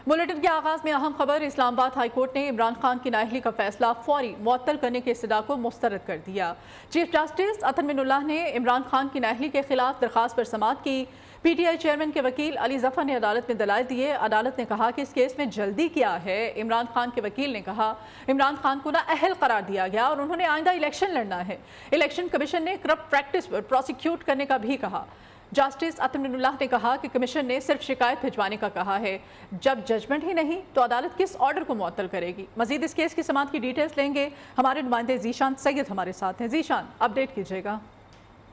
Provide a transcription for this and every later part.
Bulletin के आगाज में अहम खबर। इस्लामाबाद हाईकोर्ट ने इमरान खान की नाअहली का फैसला फौरी मुअत्तल करने की इस्तदा को मुस्तरद कर दिया। चीफ जस्टिस अतन मिनुल्लाह ने इमरान खान की नाअहली के खिलाफ दरखास्त पर समाअत की। PTI चेयरमैन के वकील अली जफर ने अदालत में दलाइल दिए। अदालत ने कहा कि इस केस में जल्दी क्या है। इमरान खान के वकील ने कहा इमरान खान को नाअहल करार दिया गया और उन्होंने आइंदा इलेक्शन लड़ना है। इलेक्शन कमीशन ने करप्ट प्रैक्टिस पर प्रोसिक्यूट करने का भी कहा। जस्टिस अतन मिनुल्लाह ने कहा कि कमीशन ने सिर्फ शिकायत भिजवाने का कहा है। जब जजमेंट ही नहीं तो अदालत किस ऑर्डर को मुअत्तल करेगी। मजीद इस केस की समाअत की डिटेल्स लेंगे हमारे नुमाइंदे जीशान सैयद हमारे साथ हैं। जीशान, अपडेट कीजिएगा।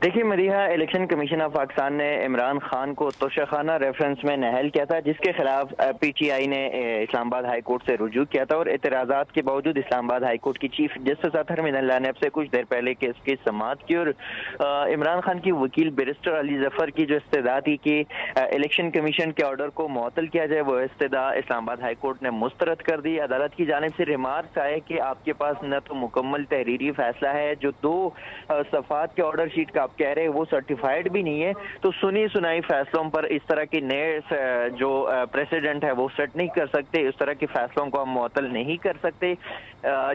देखिए मरीहा, इलेक्शन कमीशन ऑफ पाकिस्तान ने इमरान खान को तोशाखाना रेफरेंस में नाअहल किया था, जिसके खिलाफ PTI ने इस्लामाबाद हाई कोर्ट से रुजू किया था और एतराज़ात के बावजूद इस्लामाबाद हाई कोर्ट की चीफ जस्टिस अतहर मिनुल्लाह ने अब से कुछ देर पहले केस की समाअत की और इमरान खान की वकील बैरिस्टर अली जफर की जो इस्तदा थी कि इलेक्शन कमीशन के ऑर्डर को मुअत्तल किया जाए, वो इस्तदा इस्लामाबाद हाई कोर्ट ने मुस्तरद कर दी। अदालत की जानिब से रिमार्क्स आए कि आपके पास न तो मुकम्मल तहरीरी फैसला है, जो 2 सफ़ात के ऑर्डर शीट का कह रहे हैं वो सर्टिफाइड भी नहीं है, तो सुनी सुनाई फैसलों पर इस तरह के नए जो प्रेसिडेंट है वो सेट नहीं कर सकते, इस तरह के फैसलों को हम मुअत्तल नहीं कर सकते।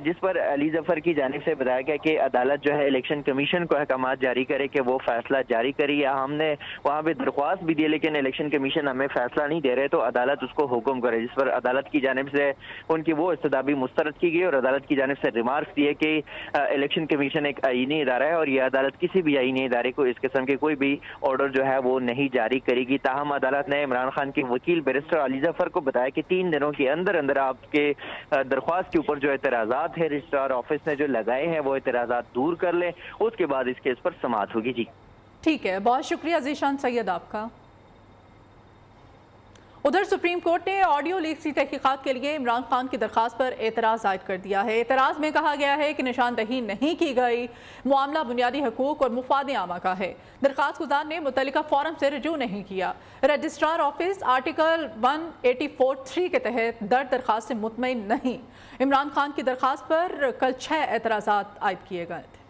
जिस पर अली जफर की जानिब से बताया गया कि अदालत जो है इलेक्शन कमीशन को अहकाम जारी करे कि वो फैसला जारी करी, या हमने वहाँ पे दरख्वास्त भी दी लेकिन इलेक्शन कमीशन हमें फैसला नहीं दे रहे तो अदालत उसको हुक्म करे। जिस पर अदालत की जानिब से उनकी वो इस्तदा भी मुस्तरद की गई और अदालत की जानिब से रिमार्क्स दिए कि इलेक्शन कमीशन एक आईनी इदारा है और यह अदालत किसी भी आईनी इदारे को इस किस्म के कोई भी ऑर्डर जो है वो नहीं जारी करेगी। ताहम अदालत ने इमरान खान के वकील बैरिस्टर अली जफर को बताया कि 3 दिनों के अंदर अंदर आपके दरख्वास्त के ऊपर जो एतराज़ात है रजिस्ट्रार ऑफिस ने जो लगाए हैं वो एतराज़ात दूर कर लें, उसके बाद इस केस पर समाअत होगी। जी ठीक है, बहुत शुक्रिया जीशान सैयद आपका। उधर सुप्रीम कोर्ट ने ऑडियो लीक की तहकीकात के लिए इमरान खान की दरखास्त पर एतराज़ आयद कर दिया है। एतराज़ में कहा गया है कि निशानदही नहीं की गई, मामला बुनियादी हकूक और मुफाद आमा का है। दरखास्त गुजार ने मुतल्लिका फोरम से रजू नहीं किया। रजिस्ट्रार ऑफिस आर्टिकल 184(3) के तहत दर्ज दरखास्त से मुतमईन नहीं। इमरान खान की दरखास्त पर कल 6 एतराज़ात आयद किए गए थे।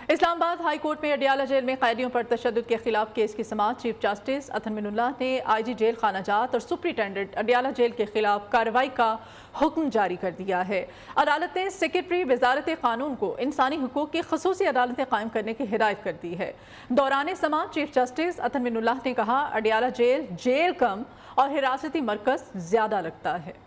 इस्लामाबाद हाई कोर्ट में अडियाला जेल में कैदियों पर तशद्दुद के खिलाफ केस की समाअत। चीफ जस्टिस अतन मिनुल्लाह ने IG जेल खानाजात और सुप्रिटेंडेंट अडियाला जेल के खिलाफ कार्रवाई का हुक्म जारी कर दिया है। अदालत ने सेक्रेटरी वजारत कानून को इंसानी हुकूक की खसूसी अदालतें कायम करने की हिदायत कर दी है। दौरान समाअत चीफ जस्टिस अतन मिनुल्लाह ने कहा अडियाला जेल जेल कम और हिरासती मरकज ज्यादा लगता है।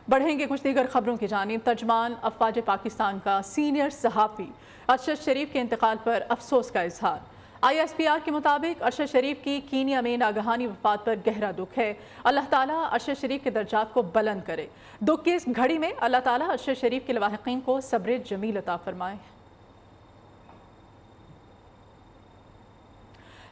बढ़ेंगे कुछ दीगर खबरों की जानिब। तर्जमान अफवाज पाकिस्तान का सीनियर सहाफ़ी अरशद शरीफ के इंतकाल पर अफसोस का इजहार। ISPR के मुताबिक अरशद शरीफ की कीनिया में नागहानी वफात पर गहरा दुख है। अल्लाह ताला अरशद शरीफ के दर्जात को बुलंद करे। दुख की इस घड़ी में अल्लाह ताला अरशद शरीफ के लवाहिकीन को सब्र जमील अता फरमाए।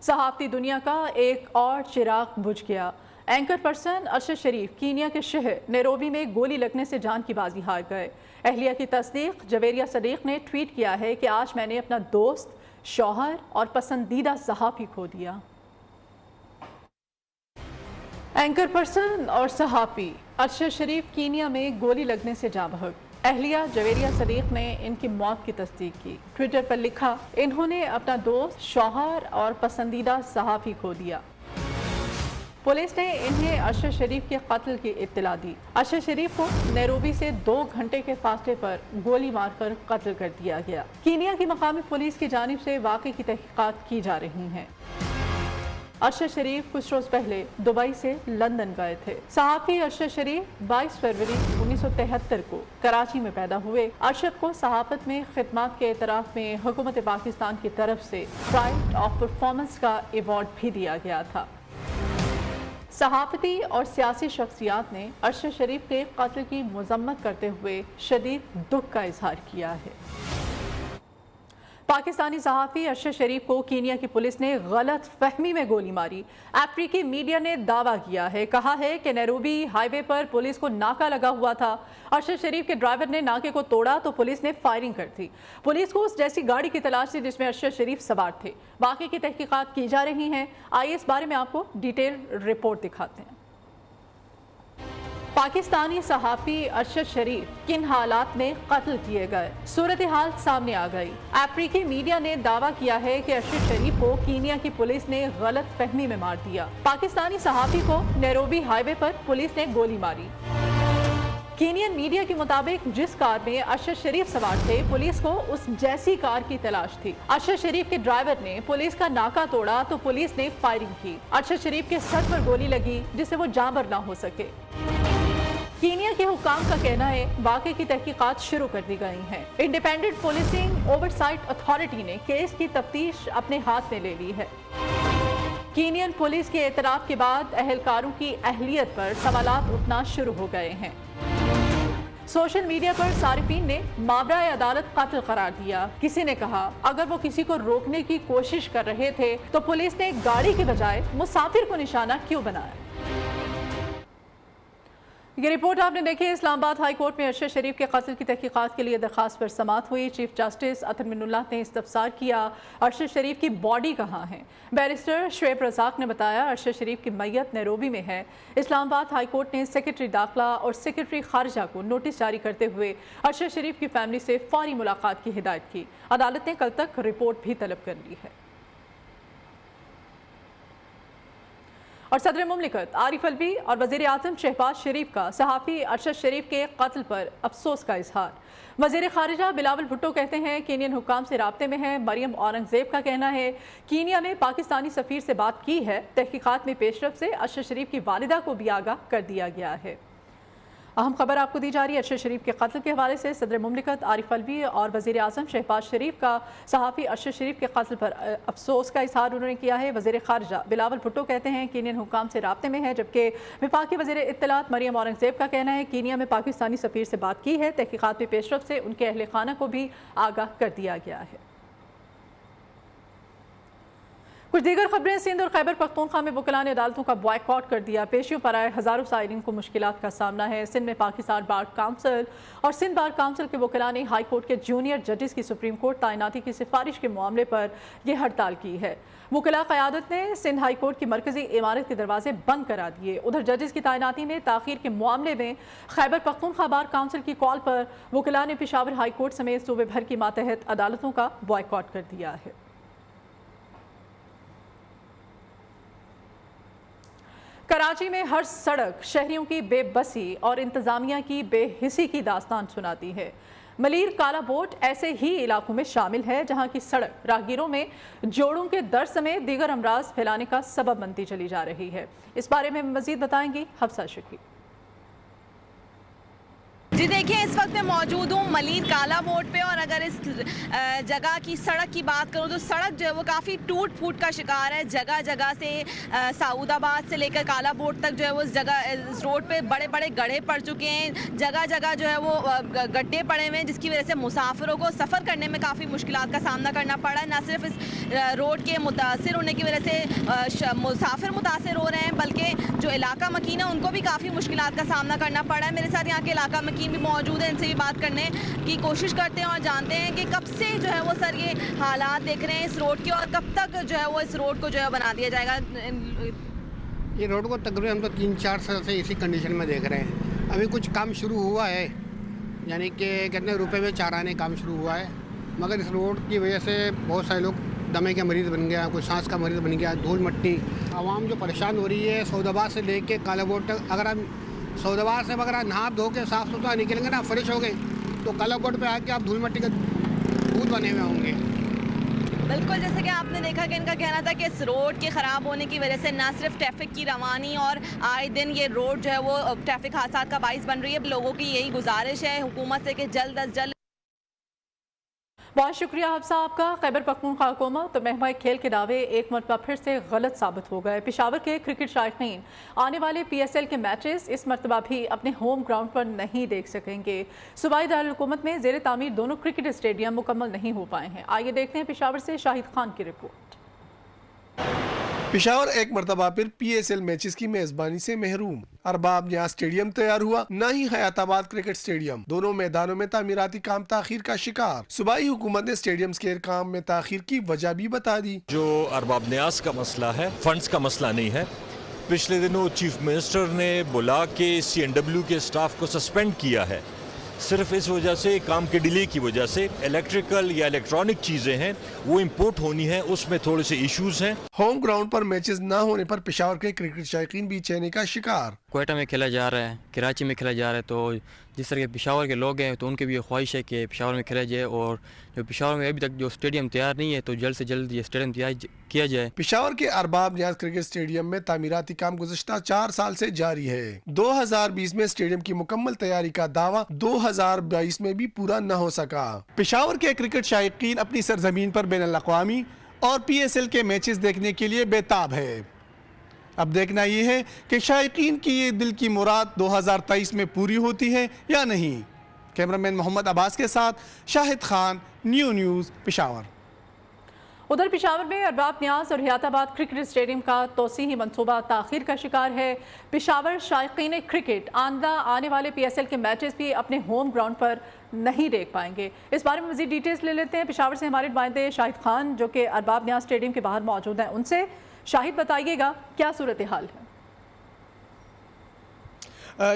सहाफ़ती दुनिया का एक और चिराग बुझ गया। एंकर पर्सन अरशद शरीफ कीनिया के शहर नैरोबी में गोली लगने से जान की बाजी हार गए। अहलिया की तस्दीक जवेरिया सदीक ने ट्वीट किया है कि आज मैंने अपना दोस्त, शौहर और पसंदीदा सहाफ़ी खो दिया। एंकर पर्सन और सहाफ़ी अरशद शरीफ कीनिया में गोली लगने से जाँ बहक। अहलिया जवेरिया सदीक ने इनकी मौत की तस्दीक की। ट्विटर पर लिखा, इन्होंने अपना दोस्त, शौहर और पसंदीदा सहाफ़ी खो दिया। पुलिस ने इन्हें अरशद शरीफ के कत्ल की इत्तला दी। अरशद शरीफ को नैरोबी से 2 घंटे के फासले पर गोली मारकर कत्ल कर दिया गया। कीनिया की मकामी पुलिस की जानिब से वाक़े की तहकीकात की जा रही हैं। अरशद शरीफ कुछ रोज पहले दुबई से लंदन गए थे। सहाफ़ी अरशद शरीफ 22 फरवरी 1973 को कराची में पैदा हुए। अरशद को सहाफ़त में खिदमत के एतराफ़ में हुकूमत पाकिस्तान की तरफ से प्राइड ऑफ परफॉर्मेंस का अवार्ड भी दिया गया था। सहाफ़ती और सियासी शख्सियात ने अरशद शरीफ के कत्ल की मज़म्मत करते हुए शदीद दुख का इजहार किया है। पाकिस्तानी सहाफ़ी अरशद शरीफ को कीनिया की पुलिस ने गलत फहमी में गोली मारी। अफ्रीकी मीडिया ने दावा किया है, कहा है कि नैरोबी हाईवे पर पुलिस को नाका लगा हुआ था। अरशद शरीफ के ड्राइवर ने नाके को तोड़ा तो पुलिस ने फायरिंग कर दी। पुलिस को उस जैसी गाड़ी की तलाश थी जिसमें अरशद शरीफ सवार थे। वाक़े की तहकीकात की जा रही हैं। आइए इस बारे में आपको डिटेल रिपोर्ट दिखाते हैं। पाकिस्तानी सहाफ़ी अरशद शरीफ किन हालात में कत्ल किए गए, सूरत हाल सामने आ गई। अफ्रीकी मीडिया ने दावा किया है कि अरशद शरीफ को कीनिया की पुलिस ने गलत फहमी में मार दिया। पाकिस्तानी सहाफ़ी को नैरोबी हाईवे पर पुलिस ने गोली मारी। कीनियन मीडिया के मुताबिक जिस कार में अरशद शरीफ सवार थे, पुलिस को उस जैसी कार की तलाश थी। अरशद शरीफ के ड्राइवर ने पुलिस का नाका तोड़ा तो पुलिस ने फायरिंग की। अरशद शरीफ के सर पर गोली लगी जिससे वो जांबर ना हो सके। कीनिया के हुक्काम का कहना है वाक़े की तहकीकात शुरू कर दी गई हैं। इंडिपेंडेंट पुलिसिंग ओवरसाइट अथॉरिटी ने केस की तफ्तीश अपने हाथ में ले ली है। कीनियन पुलिस के एतराफ़ के बाद अहलकारों की अहलियत पर सवालात उठना शुरू हो गए हैं। सोशल मीडिया पर सारिफीन ने मावराए अदालत कत्ल करार दिया। किसी ने कहा अगर वो किसी को रोकने की कोशिश कर रहे थे तो पुलिस ने गाड़ी के बजाय मुसाफिर को निशाना क्यों बनाया। ये रिपोर्ट आपने देखी। इस्लामाबाद हाई कोर्ट में अरशद शरीफ के कत्ल की तहकीकात के लिए दरखास्त पर समाअत हुई। चीफ जस्टिस अतर मिनुल्लाह ने इस्तफसार किया अरशद शरीफ की बॉडी कहाँ है। बैरिस्टर शुएब रज़ाक ने बताया अरशद शरीफ की मैयत नैरोबी में है। इस्लामाबाद हाई कोर्ट ने सेक्रेटरी दाखिला और सेक्रेटरी खारजा को नोटिस जारी करते हुए अरशद शरीफ की फैमिली से फौरी मुलाकात की हिदायत की। अदालत ने कल तक रिपोर्ट भी तलब कर ली है। और सदर मुमलिकत आरिफ अलवी और वज़ीर आज़म शहबाज शरीफ का सहाफ़ी अरशद शरीफ के कत्ल पर अफसोस का इजहार। वज़ीर ख़ारिजा बिलावल भुट्टो कहते हैं कीनियन हुक्काम से राब्ते में हैं। मरियम औरंगज़ेब का कहना है कीनिया में पाकिस्तानी सफ़ीर से बात की है। तहकीकात में पेशरफ से अरशद शरीफ की वालिदा को भी आगाह कर दिया गया है। अहम खबर आपको दी जा रही है अरशद शरीफ के कत्ल के हवाले से। सदर मुमलिकत आरिफ अलवी और वज़ीर आज़म शहबाज शरीफ का सहाफ़ी अरशद शरीफ के कत्ल पर अफसोस का इजहार उन्होंने किया है। वज़ीर ख़ारिजा बिलावल भुट्टो कहते हैं कीनियन हुक्काम से राब्ते में है, जबकि वफाकी वज़ीर इत्तलात मरियम औरंगज़ेब का कहना है कीनिया में पाकिस्तानी सफ़ीर से बात की है। तहकीकात में पेशरफ से उनके अहल खाना को भी आगाह कर दिया गया है। कुछ दीगर खबरें। सिंध और खैबर पख्तूनख्वा में वकीलान ने अदालतों का बॉयकॉट कर दिया। पेशियों पर आए हज़ारों साइलिन को मुश्किलात का सामना है। सिंध में पाकिस्तान बार काउंसिल और सिंध बार काउंसिल के वकीलान ने हाई कोर्ट के जूनियर जजेस की सुप्रीम कोर्ट तैनाती की सिफारिश के मामले पर यह हड़ताल की है। वकीला क़यादत ने सिंध हाई कोर्ट की मरकजी इमारत के दरवाजे बंद करा दिए। उधर जजेस की तैनाती में ताख़ीर के मामले में खैबर पख्तूनख्वा बार काउंसिल की कॉल पर वकीला ने पेशावर हाई कोर्ट समेत सूबे भर की मातहत अदालतों का बॉयकॉट कर दिया है। कराची में हर सड़क शहरियों की बेबसी और इंतजामिया की बेहिसी की दास्तान सुनाती है। मलीर काला बोट ऐसे ही इलाकों में शामिल है जहां की सड़क राहगीरों में जोड़ों के दर्द समेत दीगर अमराज फैलाने का सबब बनती चली जा रही है। इस बारे में मजीद बताएंगी हफ्सा शकी। जी देखिए, इस वक्त मैं मौजूद हूँ मलीर काला बोट पे और अगर इस जगह की सड़क की बात करूँ तो सड़क जो है वो काफ़ी टूट फूट का शिकार है। जगह जगह से सऊदाबाद से लेकर काला बोट तक जो है वो इस रोड पे बड़े बड़े गड्ढे पड़ चुके हैं। जगह जगह जो है वो गड्ढे पड़े हुए हैं जिसकी वजह से मुसाफिरों को सफ़र करने में काफ़ी मुश्किलात का सामना करना पड़ा है। न सिर्फ इस रोड के मुतासिर होने की वजह से मुसाफिर मुतासिर हो रहे हैं बल्कि जो इलाका मकीन है उनको भी काफ़ी मुश्किलात का सामना करना पड़ा है। मेरे साथ यहाँ के इलाका मकीन भी मौजूद है, इनसे भी बात करने की कोशिश करते हैं और जानते हैं कि कब से जो है वो सर ये हालात देख रहे हैं इस रोड के और कब तक जो है वो इस रोड को जो है बना दिया जाएगा। ये रोड को तकरीबन हम तो 3-4 साल से इसी कंडीशन में देख रहे हैं। अभी कुछ काम शुरू हुआ है, यानी कि कितने रुपए में 4 आने काम शुरू हुआ है, मगर इस रोड की वजह से बहुत सारे लोग दमे के मरीज़ बन गया, कोई सांस का मरीज़ बन गया, धूल मट्टी। आवाम जो परेशान हो रही है सऊदाबाद से लेके काला बोट तक, अगर हम सऊदाबाद से अगर नहा धो के साफ़ सुथरा निकलेंगे ना, फ्रेश हो गए तो काला बोट पे आके आप धूल मट्टी के दूध बने हुए होंगे। बिल्कुल, जैसे कि आपने देखा कि इनका कहना था कि इस रोड के ख़राब होने की वजह से न सिर्फ ट्रैफिक की रवानी और आए दिन ये रोड जो है वो ट्रैफिक हादसा का बाइस बन रही है। लोगों की यही गुजारिश है हुकूमत से कि जल्द अज जल्द। बहुत शुक्रिया हफ्सा आपका। खैबर पख्तूनख्वा हुकूमत तो महमा खेल के दावे एक मरतबा फिर से गलत साबित हो गए। पेशावर के क्रिकेट शायकीन आने वाले PSL के मैचेस इस मरतबा भी अपने होम ग्राउंड पर नहीं देख सकेंगे। सूबाई दारुल हुकूमत में ज़ेर तामीर दोनों क्रिकेट स्टेडियम मुकम्मल नहीं हो पाए हैं। आइए देखते हैं पेशावर से शाहिद खान की रिपोर्ट। पेशावर एक मरतबा फिर PSL मैचेस की मेजबानी से महरूम। अरबाब न्याज स्टेडियम तैयार हुआ, न ही हयाताबाद क्रिकेट स्टेडियम। दोनों मैदानों में तामीराती काम ताखीर का शिकार। सूबाई हुकूमत ने स्टेडियम के काम में ताखीर की वजह भी बता दी। जो अरबाब न्याज का मसला है, फंड्स का मसला नहीं है। पिछले दिनों चीफ मिनिस्टर ने बुला के CNW के स्टाफ को सस्पेंड किया है, सिर्फ इस वजह से, काम के डिले की वजह से। इलेक्ट्रिकल या इलेक्ट्रॉनिक चीज़ें हैं वो इंपोर्ट होनी है, उसमें थोड़े से इश्यूज हैं। होम ग्राउंड पर मैचेस न होने पर पेशावर के क्रिकेट शायकीन भी चैनी का शिकार। क्वेटा में खेला जा रहा है, कराची में खेला जा रहा है, तो जिस तरह के पेशावर के लोग हैं तो उनकी भी ये ख्वाहिश है कि पेशावर में खेला जाए, और जो पेशावर में अभी तक जो स्टेडियम तैयार नहीं है तो जल्द से जल्द ये स्टेडियम तैयार किया जाए। पेशावर के अरबाब न्याज क्रिकेट स्टेडियम में तामीराती काम गुज़श्ता 4 साल से जारी है। 2020 में स्टेडियम की मुकम्मल तैयारी का दावा 2022 में भी पूरा न हो सका। पेशावर के क्रिकेट शायकीन अपनी सरजमीन पर बैनुल-अक़वामी और PSL के मैचेस देखने के लिए बेताब है। अब देखना ये है कि शायकीन की ये दिल की मुराद 2023 में पूरी होती है या नहीं। कैमरामैन मोहम्मद अब्बास के साथ शाहिद खान, न्यूज़ पेशावर। उधर पेशावर में अरबाब न्याज और हयाताबाद क्रिकेट स्टेडियम का तोसीही मंसूबा ताखीर का शिकार है। पेशावर शायकीन क्रिकेट आने वाले PSL के मैचेस भी अपने होम ग्राउंड पर नहीं देख पाएंगे। इस बारे में मज़ीद डिटेल्स ले लेते हैं पेशावर से हमारे नुमाइंदे शाहिद खान, जो कि अरबाब न्याज स्टेडियम के बाहर मौजूद हैं, उनसे। शाहिद, बताइएगा क्या सूरत हाल है?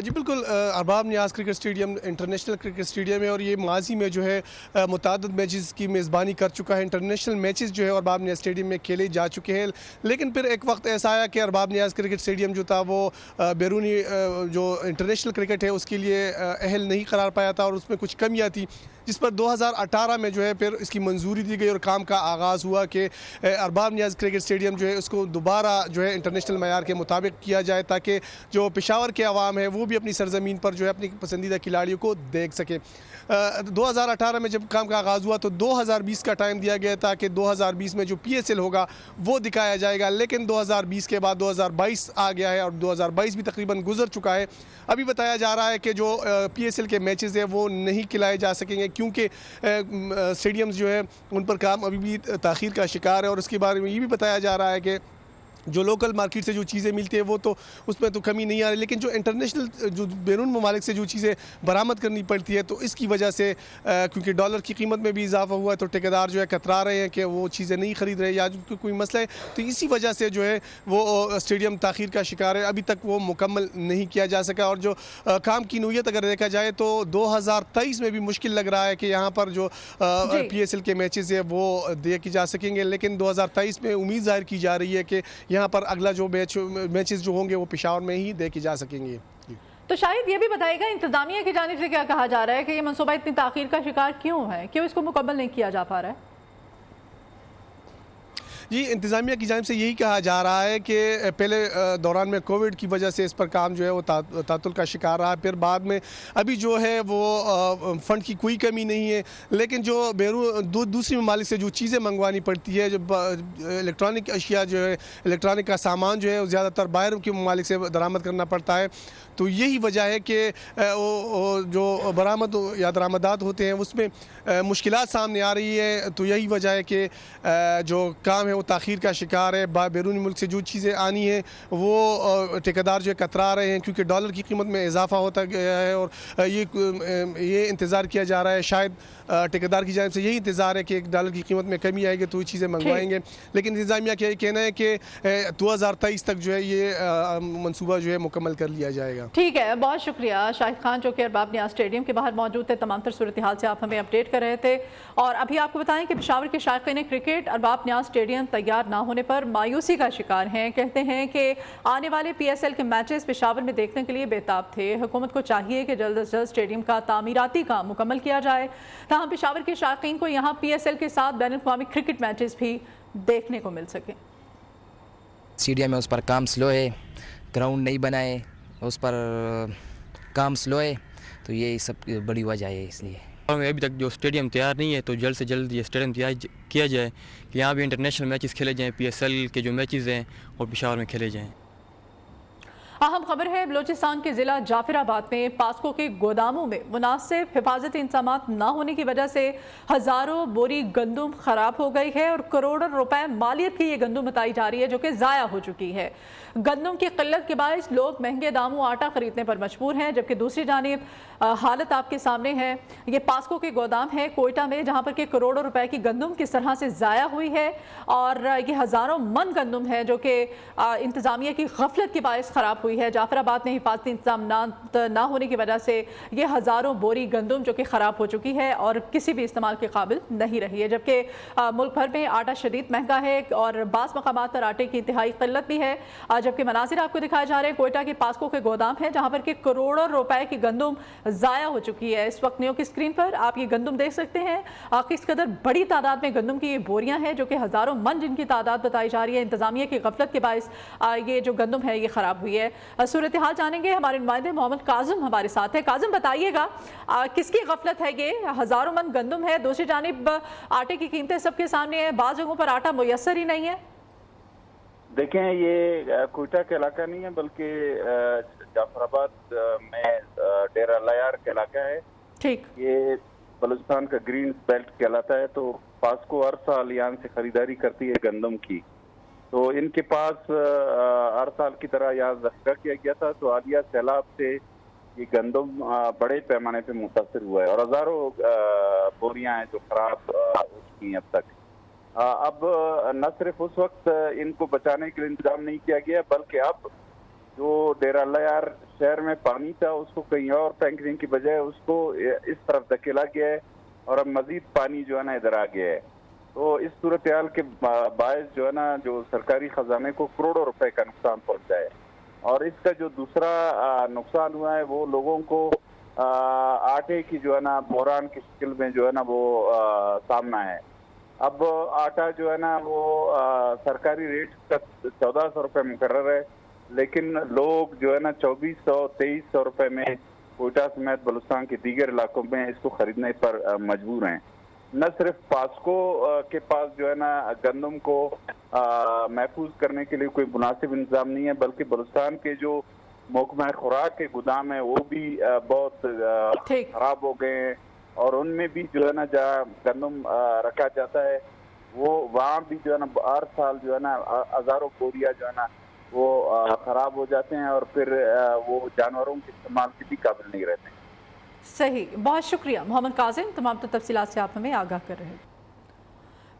जी बिल्कुल, Arbab Niaz cricket stadium international cricket stadium है और ये माजी में जो है मुताद्दद मैचेस की मेज़बानी कर चुका है। इंटरनेशनल मैचेस जो है अरबाब न्याज स्टेडियम में खेले जा चुके हैं, लेकिन फिर एक वक्त ऐसा आया कि अरबाब न्याज क्रिकेट स्टेडियम जो था वो बैरूनी जो इंटरनेशनल क्रिकेट है उसके लिए अहल नहीं करार पाया था और उसमें कुछ कमियाँ थी, जिस पर 2018 में जो है फिर इसकी मंजूरी दी गई और काम का आगाज़ हुआ कि अरबाब न्याज क्रिकेट स्टेडियम जो है उसको दोबारा जो है इंटरनेशनल मयार के मुताबिक किया जाए, ताकि जो पेशावर के अवाम है वो भी अपनी सरजमीन पर जो है अपनी पसंदीदा खिलाड़ियों को देख सके। 2018 में जब काम का आगाज़ हुआ तो 2020 का टाइम दिया गया था कि 2020 में जो PSL होगा वो दिखाया जाएगा, लेकिन 2020 के बाद 2022 आ गया है और 2022 भी तकरीबन गुजर चुका है। अभी बताया जा रहा है कि जो PSL के मैचेस है वो नहीं खिलाए जा सकेंगे क्योंकि स्टेडियम्स जो है उन पर काम अभी भी ताख़ीर का शिकार है। और उसके बारे में ये भी बताया जा रहा है कि जो लोकल मार्केट से जो चीज़ें मिलती है वो तो उसमें तो कमी नहीं आ रही, लेकिन जो इंटरनेशनल जो बैरून ममालिक से जो चीज़ें बरामद करनी पड़ती है तो इसकी वजह से क्योंकि डॉलर की कीमत में भी इजाफा हुआ है तो ठेकेदार जो है कतरा रहे हैं कि वो चीज़ें नहीं ख़रीद रहे या कोई मसला है, तो इसी वजह से जो है वो स्टेडियम ताख़ीर का शिकार है। अभी तक वो मुकम्मल नहीं किया जा सका और जो काम की नौयत अगर देखा जाए तो 2023 में भी मुश्किल लग रहा है कि यहाँ पर जो PSL के मैचेस है वो देखे जा सकेंगे, लेकिन 2023 में उम्मीद ज़ाहिर की जा रही है कि यहाँ पर अगला जो मैचेस जो होंगे वो पेशावर में ही देखे जा सकेंगे। तो शायद ये भी बताएगा इंतजामिया की जानिब से क्या कहा जा रहा है कि ये मनसूबा इतनी ताख़ीर का शिकार क्यों है, क्यों इसको मुकम्मल नहीं किया जा पा रहा है? जी, इंतज़ामिया की जानिब से यही कहा जा रहा है कि पहले दौरान में कोविड की वजह से इस पर काम जो है वो तातुल का शिकार रहा, फिर बाद में अभी जो है वो फ़ंड की कोई कमी नहीं है, लेकिन जो दूसरी ममालिक से जो चीज़ें मंगवानी पड़ती है, जो इलेक्ट्रॉनिक अशिया जो है, इलेक्ट्रॉनिक का सामान जो है वो ज़्यादातर बाहर के ममालिक से दरामद करना पड़ता है। तो यही वजह है कि जो बरामद या दरामदात होते हैं उसमें मुश्किलात सामने आ रही है। तो यही वजह है कि जो काम है वो ताख़ीर का शिकार है। बैरूनी मुल्क से जो चीज़ें आनी है वो ठेकेदार जो है कतरा रहे हैं क्योंकि डॉलर की कीमत में इजाफा होता गया है और ये इंतज़ार किया जा रहा है, शायद ठेकेदार की जानिब से यही इंतज़ार है कि डॉलर की कीमत में कमी आएगी तो ये चीज़ें मंगवाएंगे, लेकिन इंतज़ामिया का कहना है कि 2023 तक जो है ये मनसूबा जो है मुकम्मल कर लिया जाएगा। ठीक है, बहुत शुक्रिया शाहिद खान, जो कि अरबाब न्याज स्टेडियम के बाहर मौजूद थे। तमाम तर सूरत हाल से आप हमें अपडेट कर रहे थे। और अभी आपको बताएं कि पेशावर के शायकीन क्रिकेट अरबाब न्याज स्टेडियम तैयार ना होने पर मायूसी का शिकार हैं। कहते हैं कि आने वाले PSL के मैचेस पेशावर में देखने के लिए बेताब थे। हुकूमत को चाहिए कि जल्द से जल्द स्टेडियम का तामीराती काम मुकम्मल किया जाए, ताहम पेशावर के शायकीन को यहाँ PSL के साथ बैनुल-अक़वामी क्रिकेट मैचेस भी देखने को मिल सके। स्टेडियम में उस पर काम स्लो है, ग्राउंड नहीं बनाए, उस पर काम स्लो है, तो ये सब बड़ी वजह है। इसलिए अभी तक जो स्टेडियम तैयार नहीं है तो जल्द से जल्द ये स्टेडियम तैयार किया जाए कि यहाँ भी इंटरनेशनल मैचेस खेले जाएँ, PSL के जो मैचेस हैं वो पेशावर में खेले जाएँ। अहम खबर है, बलूचिस्तान के जिला जाफराबाद में पास्को के गोदामों में मुनासिब हिफाजती इंतजाम न होने की वजह से हजारों बोरी गंदम खराब हो गई है और करोड़ों रुपए मालियत की ये गंदम बताई जा रही है जो कि ज़ाया हो चुकी है। गंदम की किल्लत के बायस लोग महंगे दामों आटा खरीदने पर मजबूर हैं, जबकि दूसरी जानिब हालत आपके सामने है। ये पास्को के गोदाम है कोयटा में, जहाँ पर कि करोड़ों रुपए की गंदम किस तरह से ज़ाया हुई है और ये हज़ारों मन गंदम है जो कि इंतज़ामिया की गफलत के बायस ख़राब हुई है। जाफराबाद में हिफाजती इंतजाम ना होने की वजह से ये हज़ारों बोरी गंदम जो कि ख़राब हो चुकी है और किसी भी इस्तेमाल के काबिल नहीं रही है, जबकि मुल्क भर में आटा शदीद महंगा है और बाज़ मकामात पर आटे की इंतहाई किल्लत भी है। जबकि मनाजिर आपको दिखाए जा रहे हैं कोयटा के पास्को के गोदाम है जहाँ पर कि करोड़ों रुपए की गंदम ज़ाया हो चुकी है। इस वक्त न्यू की स्क्रीन पर आप ये गंदम देख सकते हैं। किस कदर बड़ी तादाद में गंदम की ये बोरियां हैं जो कि हज़ारों मन जिनकी तादाद बताई जा रही है। इंतजामिया की गफलत के बायस ये जो गंदम है ये ख़राब हुई है। सूरत हाल जानेंगे, हमारे नुमाइंदे मोहम्मद काजिम हमारे साथ है। काजिम, बताइएगा किसकी गफलत है ये? हज़ारों मन गंदम है, दूसरी जानिब आटे की कीमतें सबके सामने है, बाज़ जगहों पर आटा मुयस्सर ही नहीं है। देखें, ये कोयटा का इलाका नहीं है बल्कि जाफराबाद में डेरा लयार का इलाका है। ठीक, ये बलूचिस्तान का ग्रीन बेल्ट कहलाता है। तो पास्को हर साल यहाँ से खरीदारी करती है गंदम की। तो इनके पास हर साल की तरह यहाँ जख्या किया गया था। तो हालिया सैलाब से ये गंदम बड़े पैमाने पे मुतासर हुआ है और हजारों बोरियां हैं जो खराब हो चुकी हैं अब तक। अब न सिर्फ उस वक्त इनको बचाने के लिए इंतजाम नहीं किया गया बल्कि अब जो डेरा लयार शहर में पानी था उसको कहीं और टैंकरिंग की बजाय उसको इस तरफ धकेला गया है और अब मजीद पानी जो है ना इधर आ गया है। तो इस सूरत हाल के बायस जो है ना जो सरकारी खजाने को करोड़ों रुपए का नुकसान पहुंचा है और इसका जो दूसरा नुकसान हुआ है वो लोगों को आटे की जो है ना बहरान की शक्ल में जो है ना वो सामना है। अब आटा जो है ना वो सरकारी रेट का 1400 रुपये मुकर्रर है, लेकिन लोग जो है ना 2400-2300 रुपये में कोयटा समेत बलूचिस्तान के दीगर इलाकों में इसको खरीदने पर मजबूर हैं। न सिर्फ पास्को के पास जो है ना गंदम को महफूज करने के लिए कोई मुनासिब इंतजाम नहीं है बल्कि बलूचिस्तान के जो महकमा खुराक के गोदाम है वो भी बहुत खराब हो गए हैं और उनमें भी जो है ना जहाँ गंदम रखा जाता है वो वहाँ भी जो है ना हर साल जो है ना हजारों बोरिया जो है ना वो खराब हो जाते हैं और फिर वो जानवरों के इस्तेमाल के भी काबिल नहीं रहते। सही, बहुत शुक्रिया मोहम्मद काजिम, तमाम तफसीलात से आप हमें आगाह कर रहे हैं।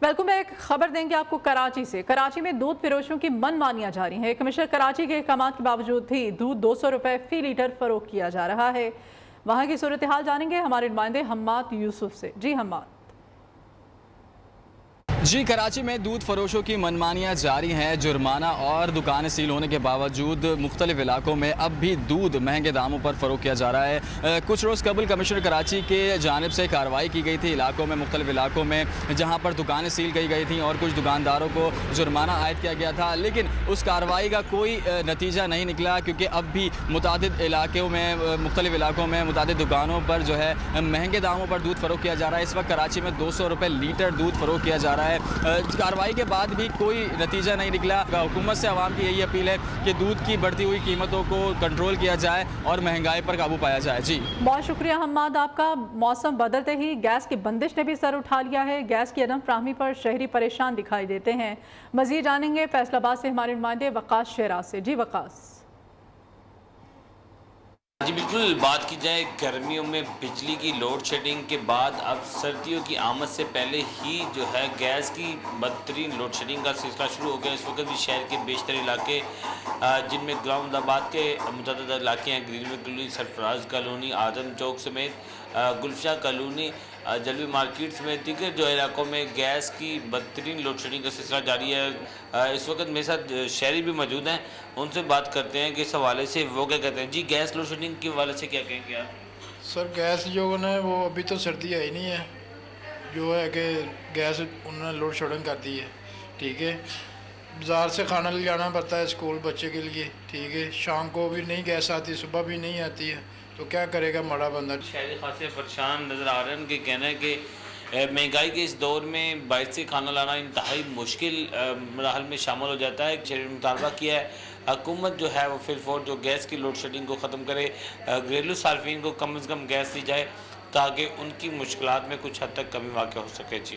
Welcome back. खबर देंगे आपको कराची से। कराची में दूध फिरोशों की मनमानियां जारी हैं। कमिश्नर कराची के अहकाम के बावजूद भी दूध 200 रुपये फी लीटर फरोख्त किया जा रहा है। वहाँ की सूरत हाल जानेंगे हमारे नुमाइंदे हम्माद यूसुफ से। जी हम्माद। जी, कराची में दूध फरोशों की मनमानियाँ जारी हैं। जुर्माना और दुकानें सील होने के बावजूद मुख्तलिफ इलाकों में अब भी दूध महंगे दामों पर फ़रोख्त किया जा रहा है। कुछ रोज़ कबल कमिश्नर कराची के जानिब से कार्रवाई की गई थी इलाकों में, मुख्तलिफ इलाकों में जहाँ पर दुकानें सील की गई थी और कुछ दुकानदारों को जुर्माना आयद किया गया था, लेकिन उस कार्रवाई का कोई नतीजा नहीं निकला क्योंकि अब भी मुतादिद इलाकों में, मुख्तलिफ इलाकों में मुतादिद दुकानों पर जो है महंगे दामों पर दूध फ़रोख्त किया जा रहा है। इस वक्त कराची में 200 रुपये लीटर दूध फ़रोख्त किया जा रहा है। कार्रवाई के बाद भी कोई नतीजा नहीं निकला। हुकूमत से आवाम की यही अपील है कि दूध की बढ़ती हुई कीमतों को कंट्रोल किया जाए और महंगाई पर काबू पाया जाए। जी, बहुत शुक्रिया हम्माद आपका। मौसम बदलते ही गैस की बंदिश ने भी सर उठा लिया है। गैस की अदम फ्राहमी पर शहरी परेशान दिखाई देते हैं। मजीद जानेंगे फैसलाबाद से हमारे नुमाइंदे वकास शेराज से। जी वकास। जी बिल्कुल, बात की जाए गर्मियों में बिजली की लोड शेडिंग के बाद अब सर्दियों की आमद से पहले ही जो है गैस की बदतरीन लोड शेडिंग का सिलसिला शुरू हो गया। इस वक्त भी शहर के बेशतर इलाके जिनमें ग्राउंडाबाद के मुतअद्दिद इलाके हैं, ग्रीनवे कॉलोनी, सरफराज कॉलोनी, आजम चौक समेत गुलशाह कॉलोनी, जलवी मार्केट समेत दीगर जो इलाकों में गैस की बदतरीन लोड शेडिंग का सिलसिला जारी है। इस वक्त मेरे साथ शहरी भी मौजूद हैं, उनसे बात करते हैं कि इस हवाले से वो क्या कहते हैं। जी, गैस लोड शेडिंग के हवाले से क्या कहेंगे आप? सर, गैस जो है वो अभी तो सर्दी है ही नहीं है, जो है कि गैस उन्होंने लोड शेडिंग कर दी है। ठीक है, बाज़ार से खाना ले जाना पड़ता है स्कूल बच्चे के लिए। ठीक है, शाम को भी नहीं गैस आती, सुबह भी नहीं आती है, तो क्या करेगा बड़ा बंदा। शहरी खासे परेशान नज़र आ रहे हैं। उनके कहना है कि महंगाई के इस दौर में बाहर से खाना लाना इंतहाई मुश्किल मराहल में शामिल हो जाता है। शहरी ने मुतालबा किया है हुकूमत जो है वो फिलफोर जो गैस की लोड शेडिंग को ख़त्म करे, घरेलू सार्फिन को कम से कम गैस दी जाए ताकि उनकी मुश्किलात में कुछ हद तक कमी वाक़ हो सके। जी।